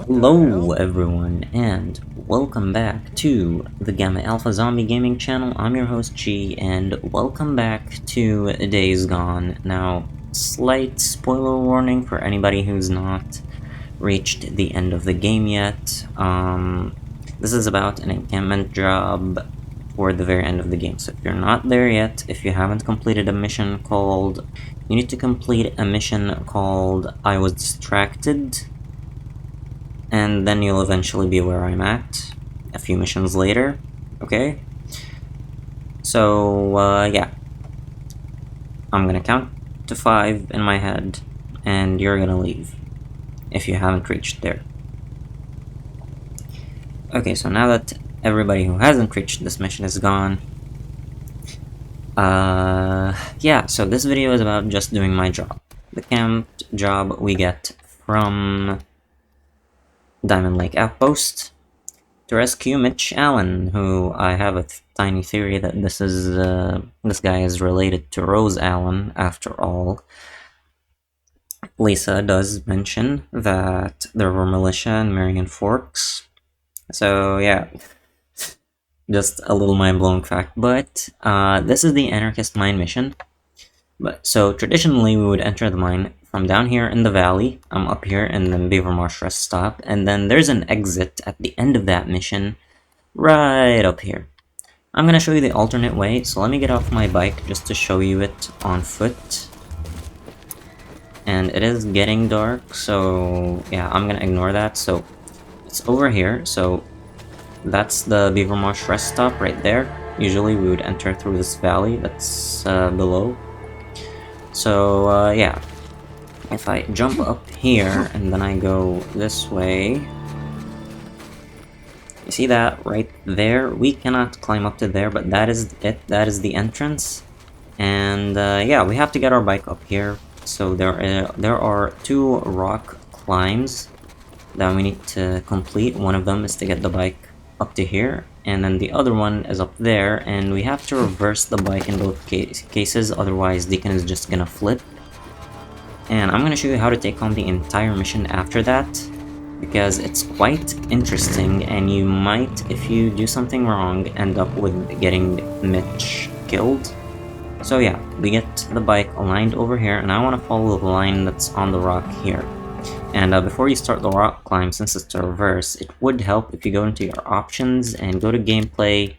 Hello everyone and welcome back to the Gamma Alpha Zombie Gaming channel. I'm your host G and welcome back to Days Gone. Now, slight spoiler warning for anybody who's not reached the end of the game yet. This is about an encampment job for the very end of the game. So if you're not there yet, if you haven't completed a mission called... You need to complete a mission called I Was Distracted, and then you'll eventually be where I'm at a few missions later, okay? So, yeah. I'm gonna count to 5 in my head, and you're gonna leave if you haven't reached there. Okay, so now that everybody who hasn't reached this mission is gone, yeah, so this video is about just doing my job. The camp job we get from Diamond Lake Outpost to rescue Mitch Allen, who I have a tiny theory that this guy is related to Rose Allen, after all. Lisa does mention that there were militia in Marion Forks, so yeah, just a little mind-blowing fact. But this is the Anarchist Mine mission. So traditionally we would enter the mine from down here in the valley, up here in the Beaver Marsh rest stop, and then there's an exit at the end of that mission, right up here. I'm gonna show you the alternate way, so let me get off my bike just to show you it on foot. And it is getting dark, so yeah, I'm gonna ignore that. So it's over here, so that's the Beaver Marsh rest stop right there. Usually we would enter through this valley that's below. So yeah, if I jump up here and then I go this way, you see that right there? We cannot climb up to there, but that is it. That is the entrance. And yeah, we have to get our bike up here. So there are 2 rock climbs that we need to complete. One of them is to get the bike up to here, and then the other one is up there, and we have to reverse the bike in both cases, otherwise Deacon is just gonna flip. And I'm gonna show you how to take on the entire mission after that, because it's quite interesting, and you might, if you do something wrong, end up with getting Mitch killed. So yeah, we get the bike aligned over here, and I want to follow the line that's on the rock here. And before you start the rock climb, since it's a reverse, it would help if you go into your options and go to gameplay,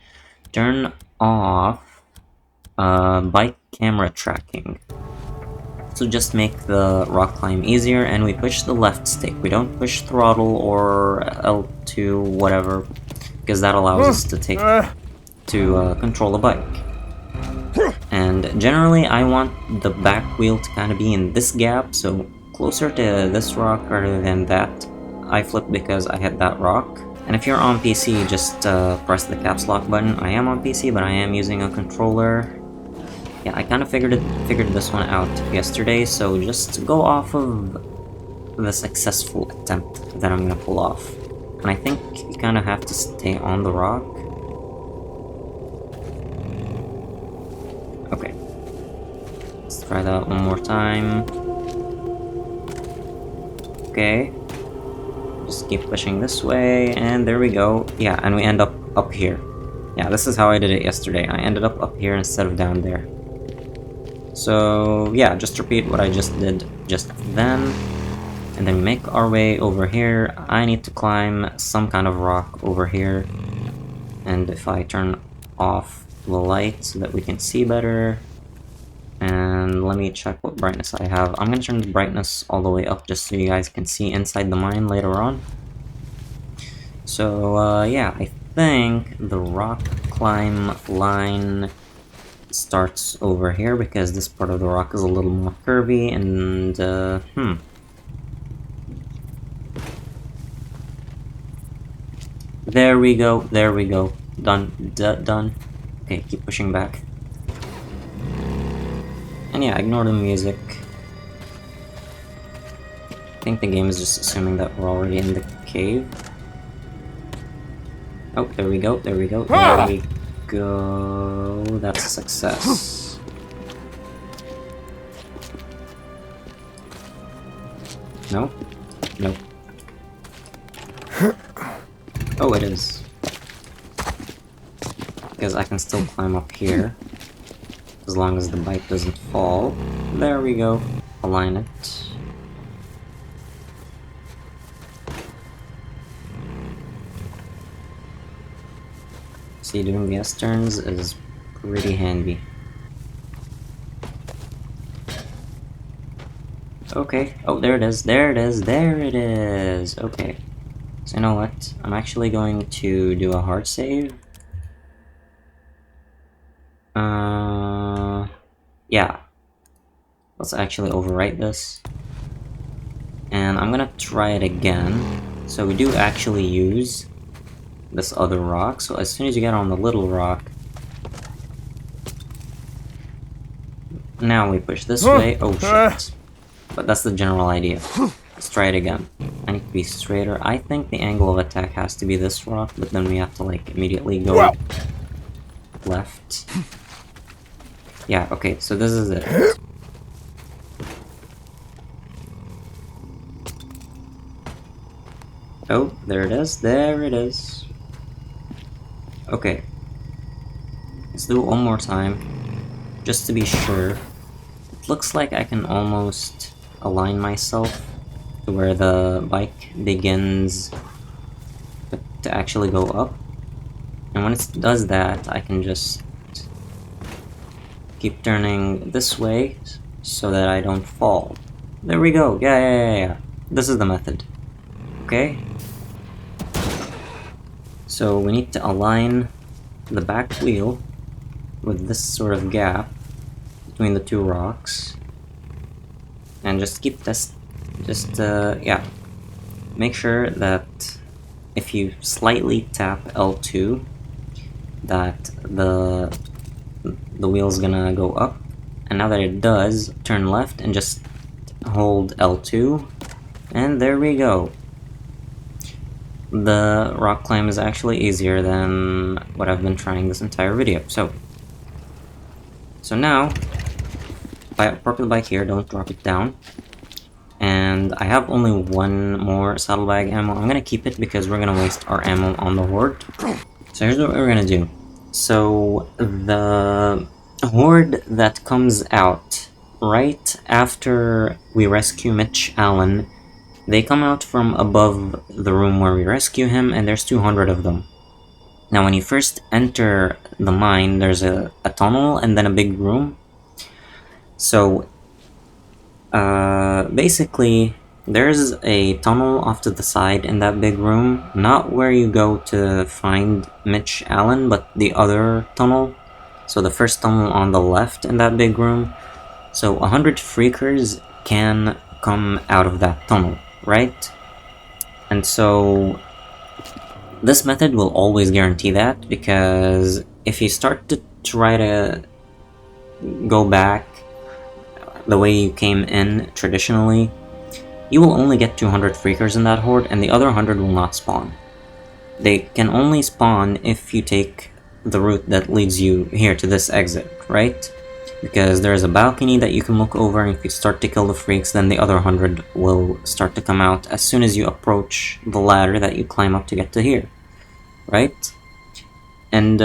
turn off bike camera tracking. So just make the rock climb easier, and we push the left stick. We don't push throttle or L2, whatever, because that allows us to control the bike. And generally I want the back wheel to kind of be in this gap, so closer to this rock rather than that. I flipped because I hit that rock. And if you're on PC, just press the caps lock button. I am on PC, but I am using a controller. Yeah, I kind of figured this one out yesterday, so just go off of the successful attempt that I'm gonna pull off. And I think you kind of have to stay on the rock. Okay. Let's try that one more time. Okay. Just keep pushing this way, and there we go. Yeah, and we end up here. Yeah, this is how I did it yesterday. I ended up here instead of down there. So yeah, just repeat what I just did just then, and then we make our way over here. I need to climb some kind of rock over here, and if I turn off the light so that we can see better, and let me check what brightness I have. I'm gonna turn the brightness all the way up just so you guys can see inside the mine later on. So yeah, I think the rock climb line starts over here because this part of the rock is a little more curvy, and there we go, done. Okay, keep pushing back. And yeah, ignore the music. I think the game is just assuming that we're already in the cave. Oh, there we go. There we go. That's a success. No? Nope. Oh, it is. Because I can still climb up here. As long as the bike doesn't fall. There we go. Align it. See, doing the S-turns is pretty handy. Okay. Oh, there it is. There it is. There it is. Okay. So you know what? I'm actually going to do a hard save. Yeah. Let's actually overwrite this. And I'm gonna try it again. So we do actually use this other rock. So as soon as you get on the little rock, now we push this way. Oh shit. But that's the general idea. Let's try it again. I need to be straighter. I think the angle of attack has to be this rock, but then we have to like immediately go left. Yeah, okay, so this is it. Oh, there it is. There it is. Okay. Let's do it one more time. Just to be sure. It looks like I can almost align myself to where the bike begins to actually go up. And when it does that, I can just keep turning this way so that I don't fall. There we go. Yeah. This is the method. Okay? So we need to align the back wheel with this sort of gap between the two rocks. And just keep this, yeah. Make sure that if you slightly tap L2, that the wheel's gonna go up. And now that it does, turn left and just hold L2. And there we go. The rock climb is actually easier than what I've been trying this entire video. So now, if I park the bike here, don't drop it down. And I have only one more saddlebag ammo. I'm gonna keep it because we're gonna waste our ammo on the horde. So here's what we're gonna do. So the horde that comes out right after we rescue Mitch Allen, they come out from above the room where we rescue him, and there's 200 of them. Now when you first enter the mine, there's a tunnel and then a big room. So basically there's a tunnel off to the side in that big room, not where you go to find Mitch Allen, but the other tunnel. So the first tunnel on the left in that big room. So 100 freakers can come out of that tunnel, right? And so this method will always guarantee that, because if you start to try to go back the way you came in traditionally, you will only get 200 freakers in that horde, and the other 100 will not spawn. They can only spawn if you take the route that leads you here to this exit, right? Because there's a balcony that you can look over, and if you start to kill the freaks, then the other 100 will start to come out as soon as you approach the ladder that you climb up to get to here, right? And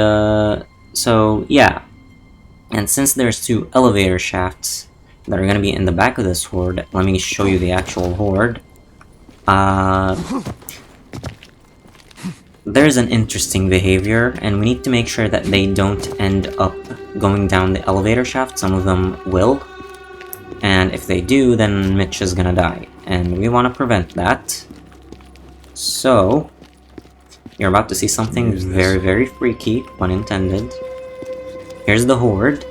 so yeah, and since there's 2 elevator shafts that are going to be in the back of this horde, let me show you the actual horde. There's an interesting behavior, and we need to make sure that they don't end up going down the elevator shaft. Some of them will, and if they do, then Mitch is gonna die, and we want to prevent that. So you're about to see something very, very freaky, pun intended. Here's the horde.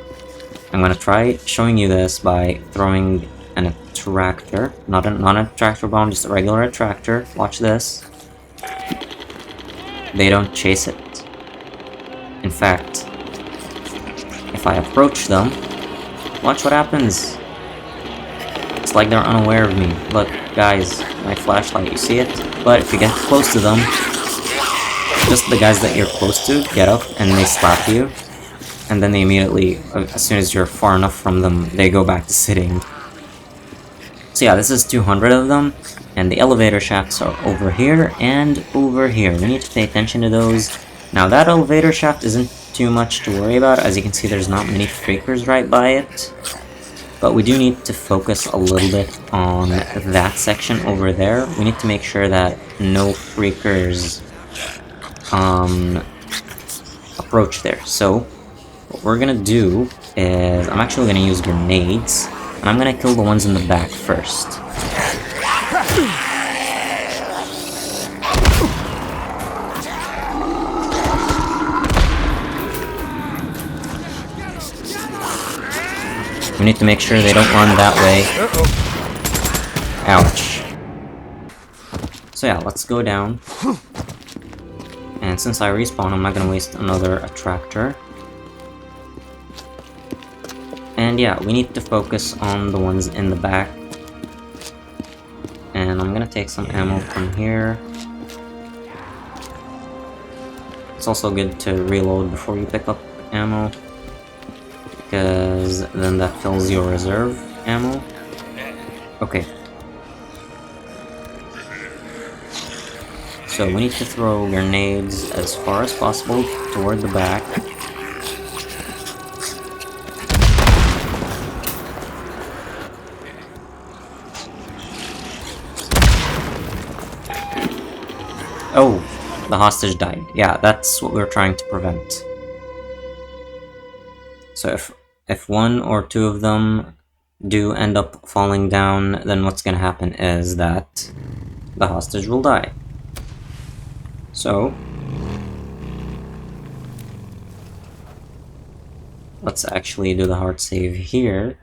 I'm gonna try showing you this by throwing an attractor, not a tractor bomb, just a regular attractor. Watch this. They don't chase it. In fact, if I approach them, watch what happens. It's like they're unaware of me. Look, guys, my flashlight, you see it? But if you get close to them, just the guys that you're close to get up and they slap you. And then they immediately, as soon as you're far enough from them, they go back to sitting. So yeah, this is 200 of them. And the elevator shafts are over here and over here. We need to pay attention to those. Now that elevator shaft isn't too much to worry about. As you can see, there's not many freakers right by it. But we do need to focus a little bit on that section over there. We need to make sure that no freakers approach there. So what we're gonna do is I'm actually gonna use grenades, and I'm gonna kill the ones in the back first. We need to make sure they don't run that way. Ouch. So yeah, let's go down. And since I respawn, I'm not gonna waste another attractor. And yeah, we need to focus on the ones in the back. And I'm gonna take some ammo from here. It's also good to reload before you pick up ammo, because then that fills your reserve ammo. Okay. So we need to throw grenades as far as possible toward the back. Oh, the hostage died. Yeah, that's what we're trying to prevent. So if one or two of them do end up falling down, then what's gonna happen is that the hostage will die. So let's actually do the hard save here.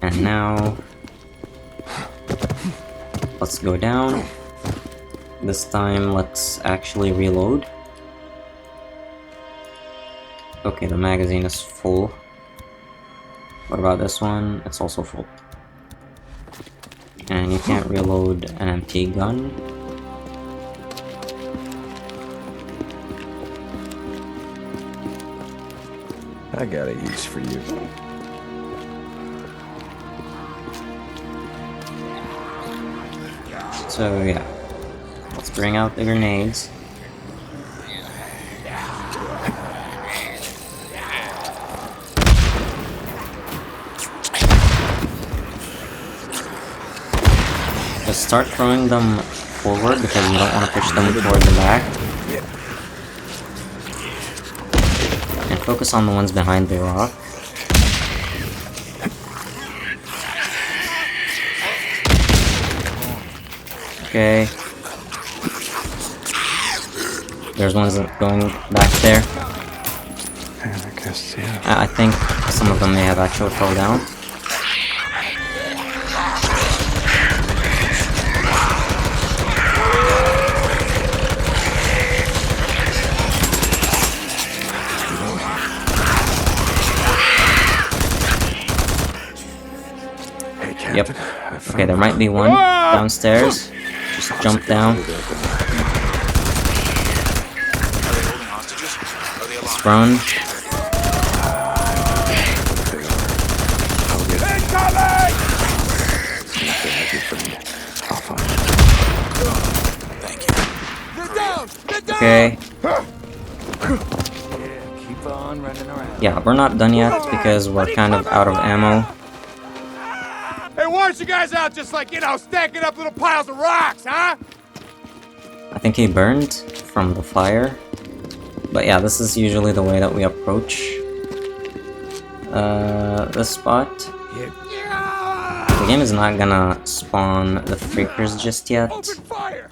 And now let's go down. This time let's actually reload. Okay, the magazine is full. What about this one? It's also full. And you can't reload an empty gun. I got a use for you. So yeah, let's bring out the grenades. Just start throwing them forward because you don't want to push them toward the back. And focus on the ones behind the rock. Okay. There's ones going back there. And I guess, yeah. I think some of them may have actually fell down. Yep. Okay, there might be one downstairs. Just jump down. Sprung. Okay. Yeah, we're not done yet because we're kind of out of ammo. Hey, why aren't you guys out just like, you know, stacking up little piles of rocks, huh? I think he burned from the fire. But yeah, this is usually the way that we approach this spot. The game is not gonna spawn the freakers just yet. Open fire!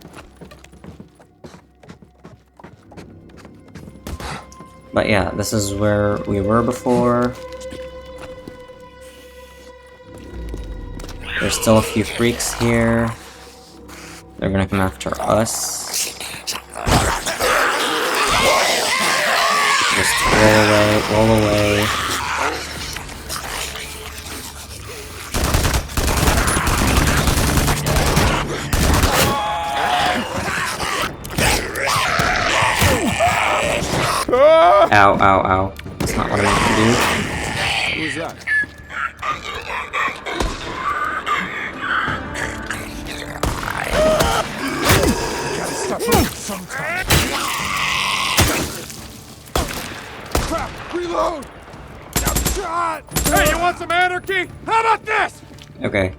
But yeah, this is where we were before. There's still a few freaks here. They're gonna come after us. Just roll away. Ow, ow, ow. That's not what I meant to do. Who's that? Gotta stop moving sometime. Crap! Reload! I'm shot! Hey, you want some anarchy? How about this? Okay.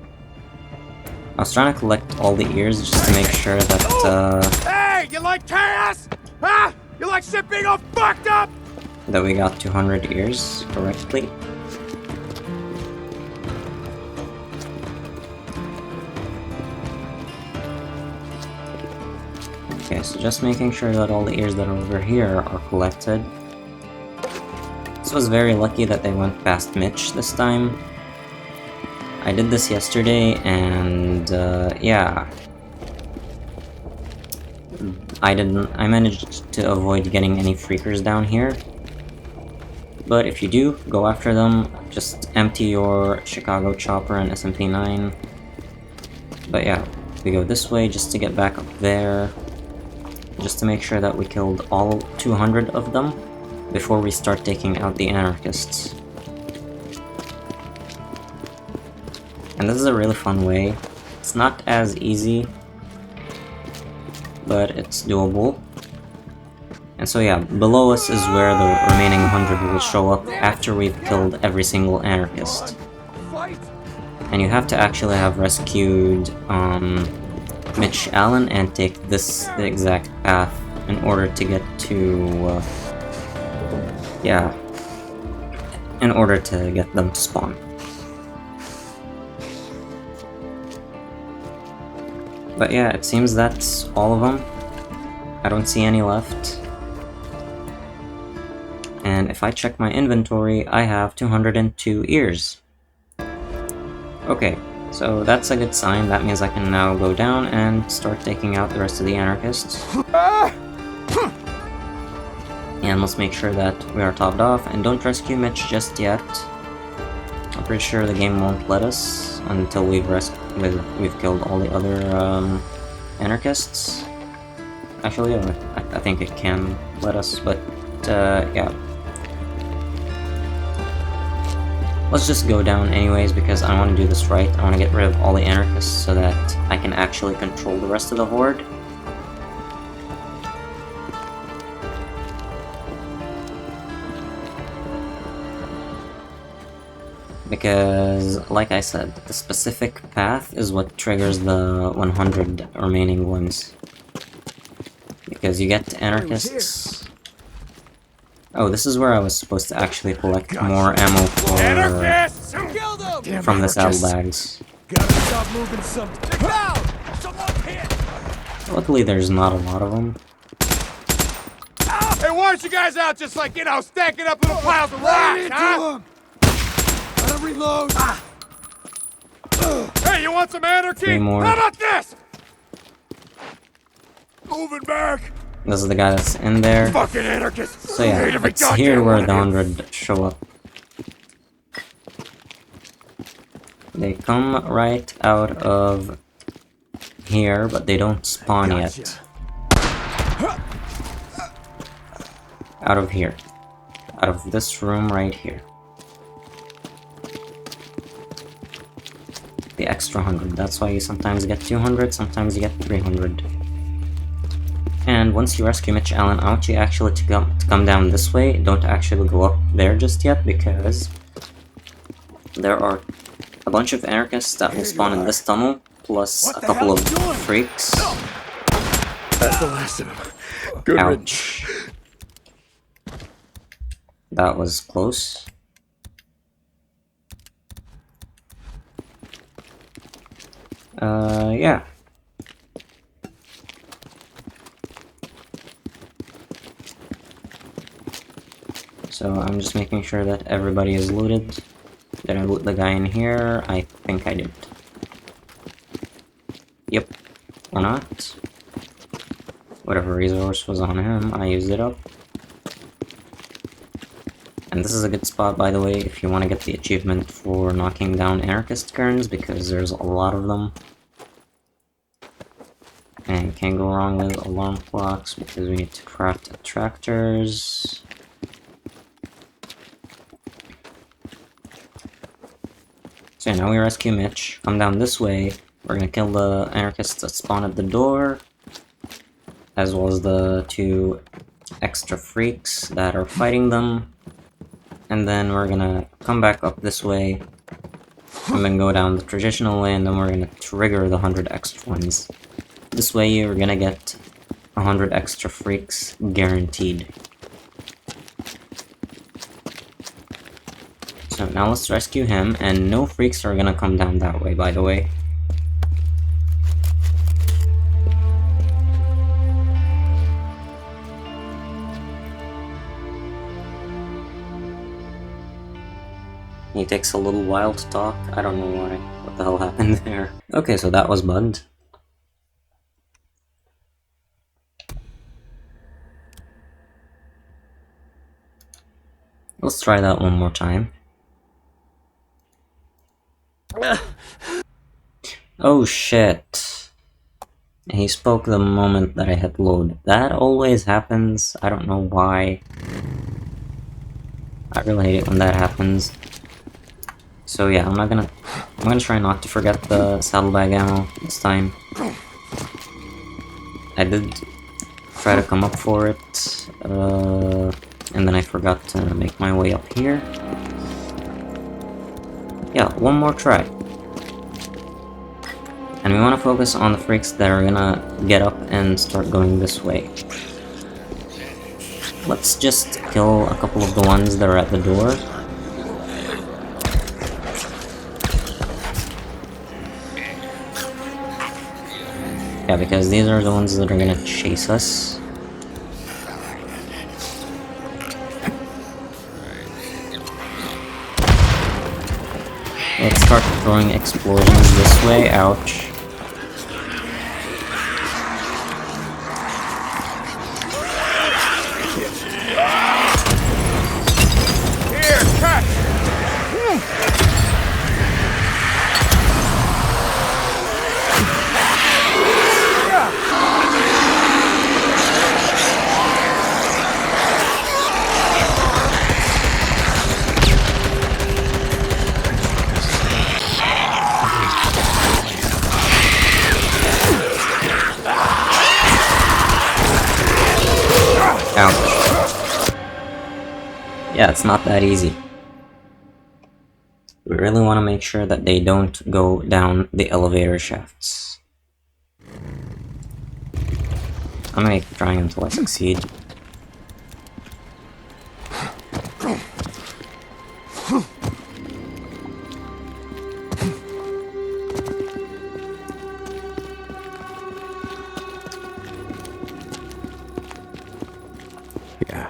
I was trying to collect all the ears just to make sure that, Hey, you like chaos? Huh? You like shit being all fucked up? that we got 200 ears correctly. Okay, so just making sure that all the ears that are over here are collected. This was very lucky that they went past Mitch this time. I did this yesterday, and yeah. I managed to avoid getting any freakers down here. But if you do, go after them, just empty your Chicago chopper and SMP-9. But yeah, we go this way just to get back up there. Just to make sure that we killed all 200 of them before we start taking out the anarchists. And this is a really fun way. It's not as easy, but it's doable. And so yeah, below us is where the remaining 100 will show up after we've killed every single anarchist. Fight! And you have to actually have rescued Mitch Allen and take the exact path in order to get to, yeah, in order to get them to spawn. But yeah, it seems that's all of them. I don't see any left. And if I check my inventory, I have 202 ears. Okay, so that's a good sign. That means I can now go down and start taking out the rest of the anarchists. And let's make sure that we are topped off, and don't rescue Mitch just yet. I'm pretty sure the game won't let us until we've killed all the other anarchists. Actually, yeah, I think it can let us, but yeah. Let's just go down anyways, because I want to do this right. I want to get rid of all the anarchists so that I can actually control the rest of the horde. Because, like I said, the specific path is what triggers the 100 remaining ones. Because you get anarchists. Oh, this is where I was supposed to actually collect more ammo for, Anarchists! Kill them! Damn from the anarchists. saddlebags. Gotta stop moving something. Down! Someone hit! Luckily, there's not a lot of them. Hey, why aren't you guys out just like, stacking up little piles of rocks, huh? Gotta reload. Hey, you want some anarchy? 3 more. How about this? Moving back. This is the guy that's in there. Fucking anarchists. So yeah, it's here where the 100 show up. They come right out of here, but they don't spawn yet. Out of here. Out of this room right here. The extra 100. That's why you sometimes get 200, sometimes you get 300. And once you rescue Mitch Allen, I want you actually to come down this way. Don't actually go up there just yet, because there are a bunch of anarchists that will spawn in this tunnel, plus a couple of freaks. That's the last of them. Good Ouch. That was close. Yeah. So I'm just making sure that everybody is looted. Did I loot the guy in here? I think I did. Yep. Or not. Whatever resource was on him, I used it up. And this is a good spot, by the way, if you want to get the achievement for knocking down anarchist cairns, because there's a lot of them. And can't go wrong with alarm clocks, because we need to craft attractors. So now we rescue Mitch. Come down this way. We're gonna kill the anarchists that spawn at the door, as well as the 2 extra freaks that are fighting them. And then we're gonna come back up this way, and then go down the traditional way, and then we're gonna trigger the 100 extra ones. This way you're gonna get 100 extra freaks guaranteed. So now let's rescue him, and no freaks are gonna come down that way, by the way. He takes a little while to talk. I don't know why. What the hell happened there? Okay, so that was bugged. Let's try that one more time. Oh shit. He spoke the moment that I hit load. That always happens. I don't know why. I really hate it when that happens. So yeah, I'm gonna try not to forget the saddlebag ammo this time. I did try to come up for it, and then I forgot to make my way up here. Yeah, one more try. And we want to focus on the freaks that are gonna get up and start going this way. Let's just kill a couple of the ones that are at the door. Yeah, because these are the ones that are gonna chase us. Let's start throwing explosions this way. Ouch. Here, catch! Ouch. Yeah, it's not that easy. We really want to make sure that they don't go down the elevator shafts. I'm gonna keep trying until I succeed. Yeah.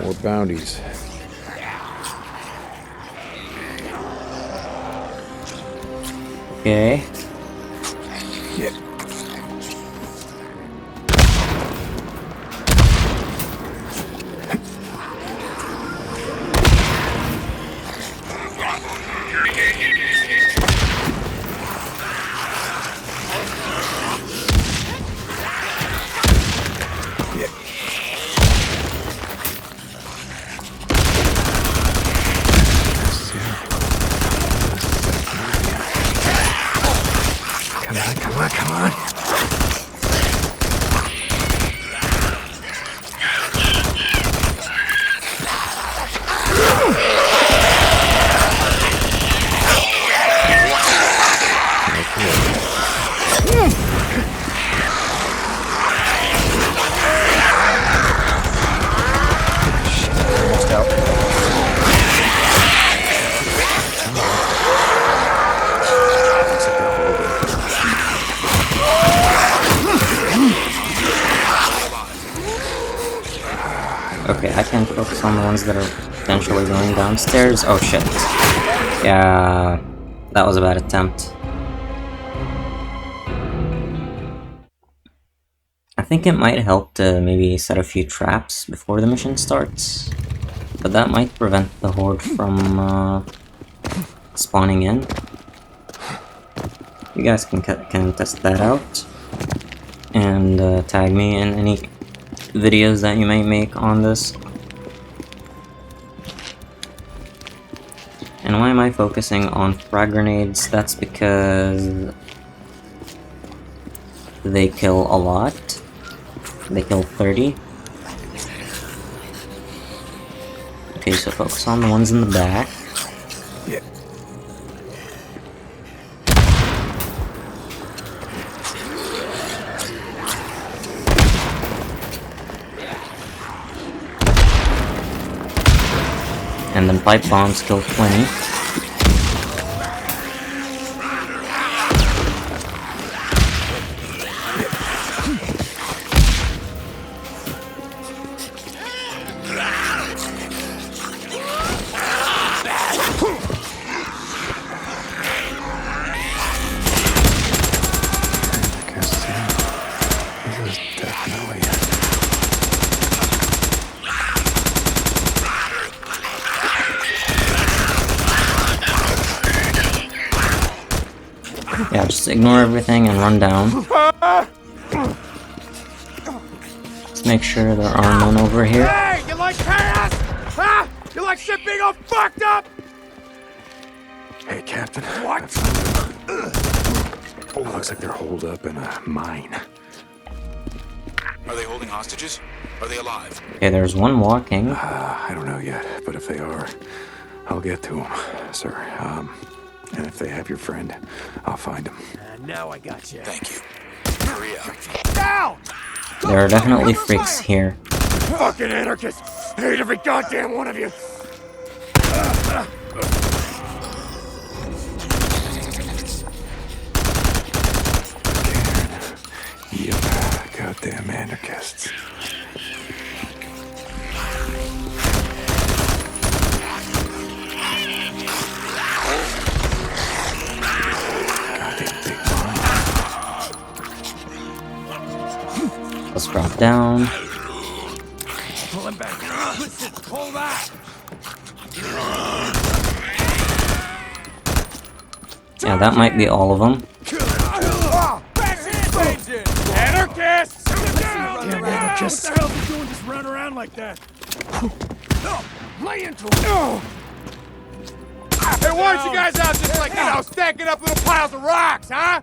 More bounties. Okay. Yeah. Come on. Almost out. Okay, I can focus on the ones that are potentially going downstairs. Oh shit. Yeah, that was a bad attempt. I think it might help to maybe set a few traps before the mission starts, but that might prevent the horde from spawning in. You guys can test that out and tag me in any videos that you may make on this. And why am I focusing on frag grenades? That's because they kill a lot. They kill 30. Okay, so focus on the ones in the back. Yeah. And then pipe bombs kill 20. This is definitely Yeah, just ignore everything and run down. Let's make sure there are none over here. Hey, you like chaos? Huh? You like shit being all fucked up? Hey, Captain. What? Oh, looks like they're holed up in a mine. Are they holding hostages? Are they alive? Okay, there's one walking. I don't know yet, but if they are, I'll get to them, sir. And if they have your friend, I'll find him. Now I got you. Thank you. Hurry up. Down! There are definitely freaks here. Fucking anarchists! I hate every goddamn one of you! Yep, goddamn anarchists. Goddamn big mine. Let's drop down. Pull him back. Listen, pull back! Yeah, that might be all of them. Anarchists! Damn anarchists. What the hell are you doing just running around like that? Lay into him! Hey, why aren't you guys out just like, stacking up little piles of rocks, huh?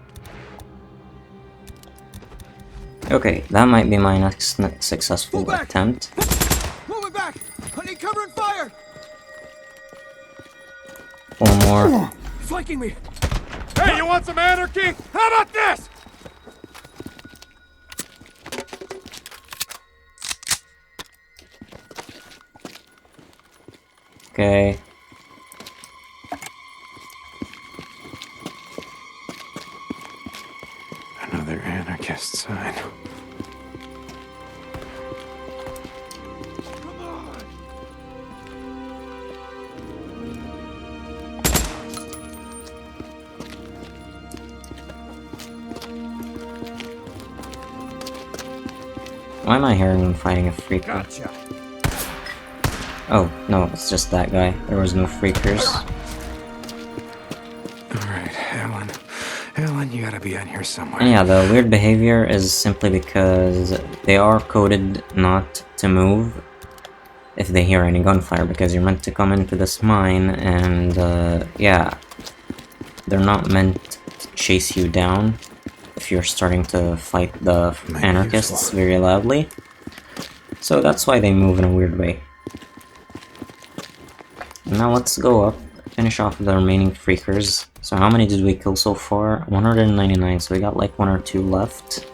Okay, that might be my next successful attempt. Moving back! I need cover and fire! One more. Flanking me! Hey, you want some anarchy? How about this? Okay. Another anarchist sign. Come on! Why am I hearing them fighting a freaker? Gotcha! Oh, no, it's just that guy. There was no freakers. Alright, Alan. Alan, you gotta be on here somewhere. And yeah, the weird behavior is simply because they are coded not to move if they hear any gunfire, because you're meant to come into this mine and, yeah, they're not meant to chase you down if you're starting to fight the anarchists very loudly. So that's why they move in a weird way. Now let's go up, finish off the remaining freakers. So how many did we kill so far? 199, so we got like 1 or 2 left.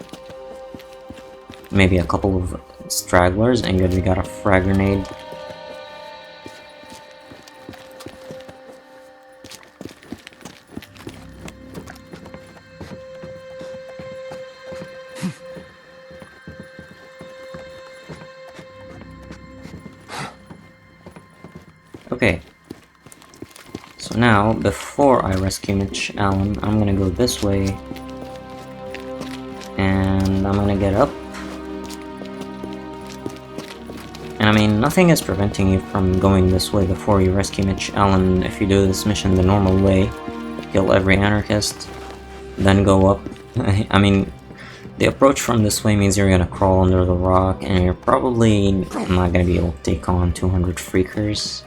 Maybe a couple of stragglers, and good, we got a frag grenade. Okay. So now, before I rescue Mitch Allen, I'm gonna go this way. And I'm gonna get up. And I mean, nothing is preventing you from going this way before you rescue Mitch Allen if you do this mission the normal way. Kill every anarchist. then go up. I mean, the approach from this way means you're gonna crawl under the rock, and you're probably not gonna be able to take on 200 freakers.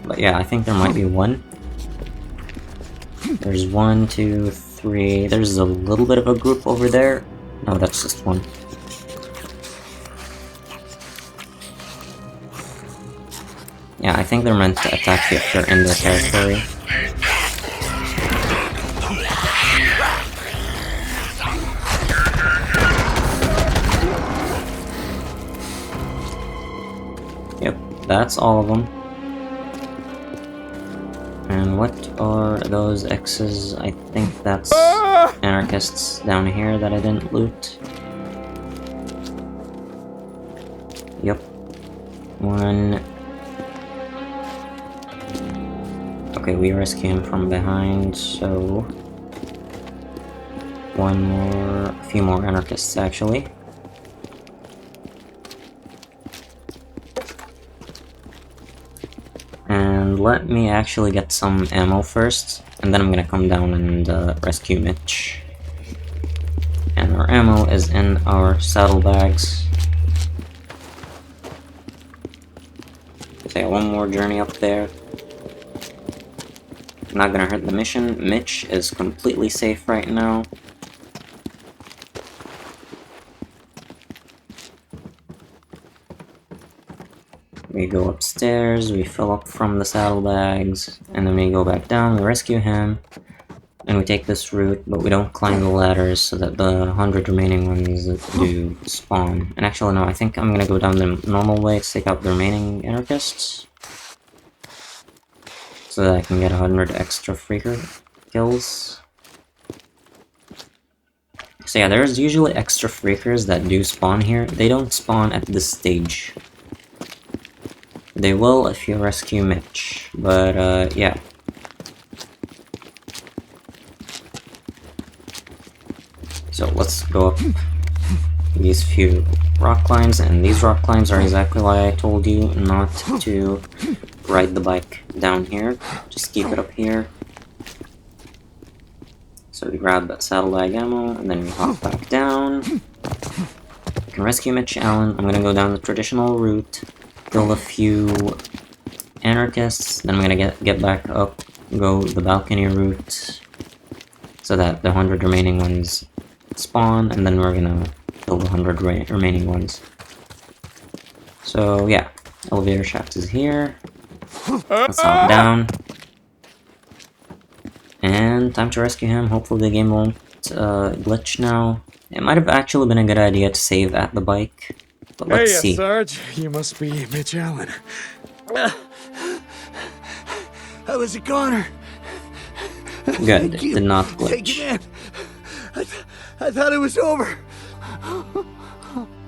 But yeah, I think there might be one. There's 1, 2, 3. There's a little bit of a group over there. No, that's just one. Yeah, I think they're meant to attack you if they're in their territory. Yep, that's all of them. And what are those X's? I think that's anarchists down here that I didn't loot. Yep. One. Okay, we rescue him from behind, so... one more... a few more anarchists, actually. And let me actually get some ammo first, and then I'm gonna come down and rescue Mitch. And our ammo is in our saddlebags. So yeah, one more journey up there. Not gonna hurt the mission. Mitch is completely safe right now. We go upstairs, we fill up from the saddlebags, and then we go back down, we rescue him, and we take this route, but we don't climb the ladders so that the 100 remaining ones do spawn. And actually no, I think I'm gonna go down the normal way to take out the remaining anarchists, so that I can get 100 extra freaker kills. So yeah, there's usually extra freakers that do spawn here. They don't spawn at this stage. They will if you rescue Mitch, but yeah. So let's go up these few rock climbs, and these rock climbs are exactly why I told you not to ride the bike down here. Just keep it up here. So we grab saddlebag ammo, and then we hop back down. We can rescue Mitch Allen. I'm gonna go down the traditional route, kill a few anarchists, then I'm gonna get back up, go the balcony route, so that the 100 remaining ones spawn, and then we're gonna kill the 100 remaining ones. So yeah, elevator shaft is here. Let's hop down. And time to rescue him. Hopefully the game won't glitch now. It might have actually been a good idea to save at the bike, but let's see. Sarge, you must be Mitch Allen. I was a goner. Good, it did not Thank you, glitch. man. I thought it was over.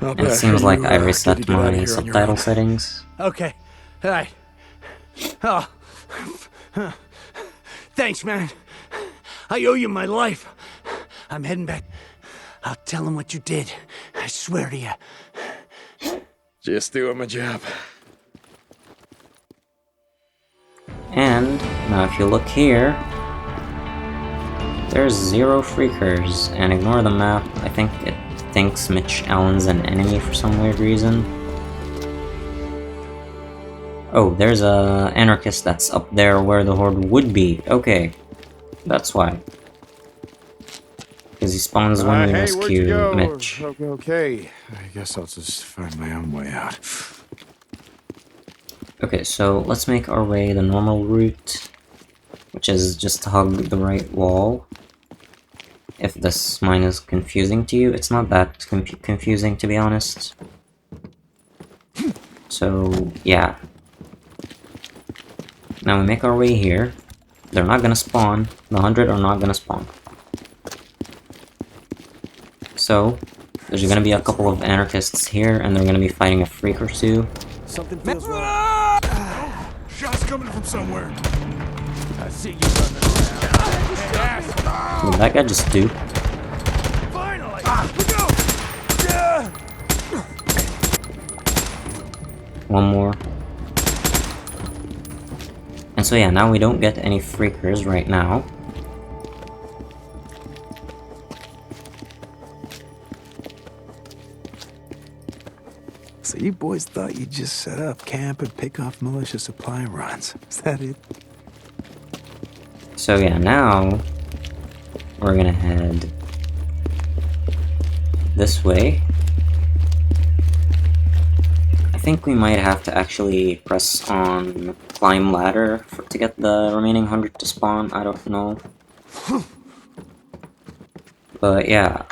And it seems like I reset my subtitle settings. Okay, all right. Oh, thanks, man. I owe you my life. I'm heading back. I'll tell him what you did. I swear to you. Just doing my job. And now if you look here, there's 0 freakers, and ignore the map. I think it thinks Mitch Allen's an enemy for some weird reason. Oh, there's a anarchist that's up there where the horde would be. Okay, that's why. Because he spawns when we Hey, where'd you rescue go? Mitch. Okay, I guess I'll just find my own way out. Okay, so let's make our way the normal route, which is just to hug the right wall. If this mine is confusing to you, it's not that confusing, to be honest. So, yeah. Now we make our way here. They're not gonna spawn. The 100 are not gonna spawn. So, there's gonna be a couple of anarchists here, and they're gonna be fighting a freak or two. Something feels wrong. Shots coming from somewhere. I see you running around. Did that guy just dupe? Finally! Look out! One more. And so yeah, now we don't get any freakers right now. you boys thought you'd just set up camp and pick off militia supply runs. Is that it? So yeah, now we're gonna head this way. I think we might have to actually press on climb ladder to get the remaining 100 to spawn. I don't know. But yeah,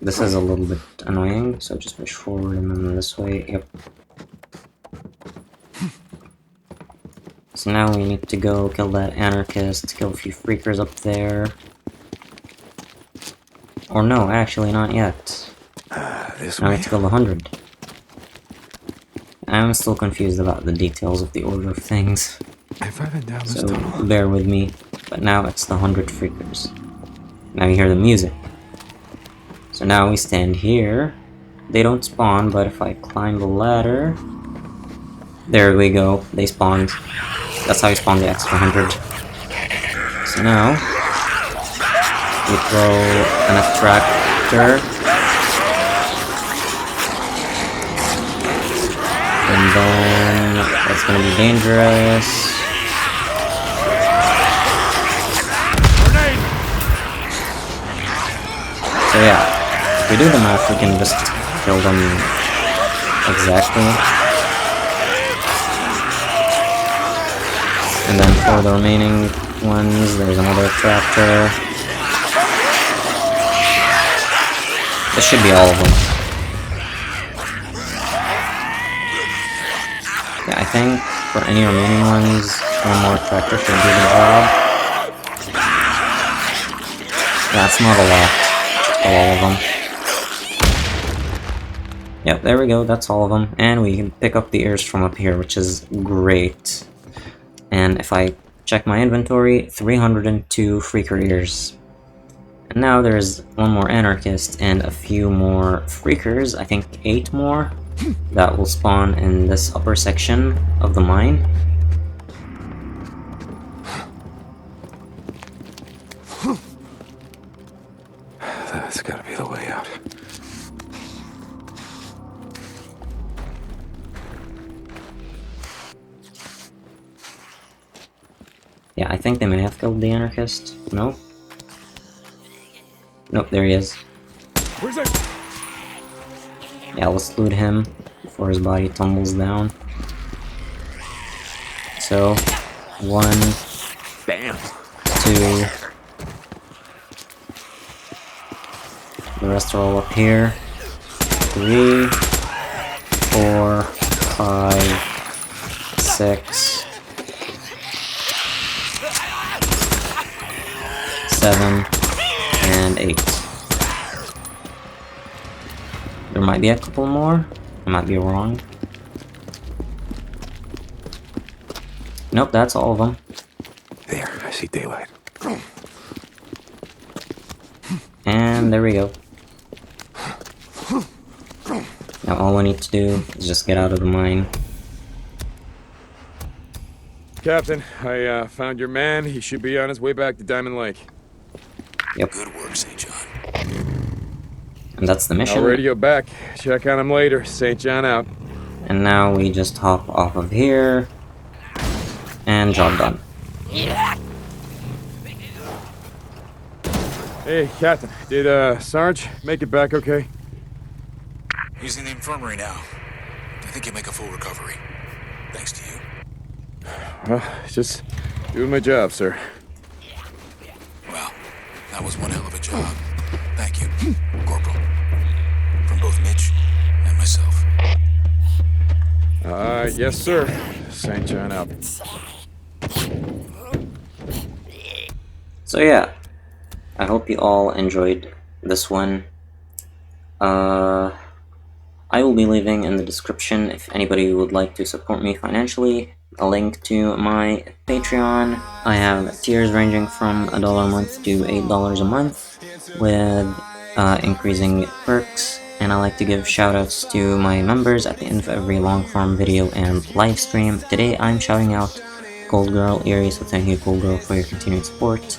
this is a little bit annoying, so just push forward and then this way. Yep. So now we need to go kill that anarchist, kill a few freakers up there. Or no, actually not yet. This Now we way. have to kill the 100. I'm still confused about the details of the order of things, If I've been down this so tunnel. bear with me. But now it's the 100 freakers. Now you hear the music. So now we stand here. They don't spawn, but if I climb the ladder... There we go, they spawned. That's how you spawn the extra 100. So now... we throw an attractor. And then... that's gonna be dangerous. So yeah, if we do the math, we can just kill them exactly. And then for the remaining ones, there's another tractor. This should be all of them. Yeah, I think for any remaining ones, one more tractor should do the job. That's not a lot. All of them. Yep, there we go, that's all of them. And we can pick up the ears from up here, which is great. And if I check my inventory, 302 freaker ears. And now there's one more anarchist and a few more freakers, I think 8 more, that will spawn in this upper section of the mine. That's gotta be the way out. Yeah, I think they may have killed the anarchist. No? Nope, there he is. Where's that? Yeah, let's loot him before his body tumbles down. So, 1, Bam! 2. The rest are all up here. 3, 4, 5, 6, 7, and 8. There might be a couple more. I might be wrong. Nope, that's all of them. There, I see daylight. And there we go. Now all I need to do is just get out of the mine. Captain, I found your man. He should be on his way back to Diamond Lake. Yep, Good work, St. John. and that's the I'll mission. radio back. Check on him later. St. John out. And now we just hop off of here. And job done. Hey, Captain. Did Sarge make it back okay? He's in the infirmary now. I think he'll make a full recovery. Thanks to you. Well, just doing my job, sir. Well, that was one hell of a job. Thank you, Corporal. From both Mitch and myself. Yes, sir. St. John out. So yeah, I hope you all enjoyed this one. I will be leaving in the description, if anybody would like to support me financially, a link to my Patreon. I have tiers ranging from $1 a month to $8 a month, with increasing perks, and I like to give shoutouts to my members at the end of every long form video and live stream. Today I'm shouting out Cold Girl Erie, so thank you Cold Girl for your continued support.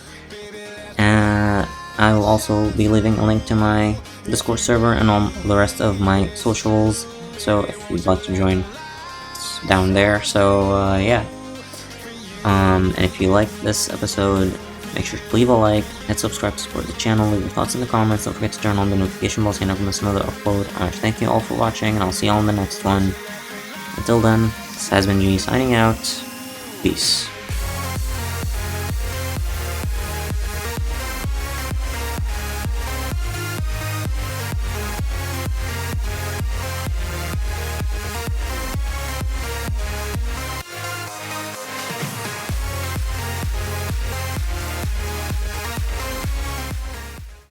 I will also be leaving a link to my Discord server and all the rest of my socials So if you'd like to join, it's down there. So yeah. And if you like this episode, make sure to leave a like, hit subscribe to support the channel, leave your thoughts in the comments, don't forget to turn on the notification bell so you never miss another upload. Thank you all for watching, and I'll see you all in the next one. Until then, this has been G signing out. Peace.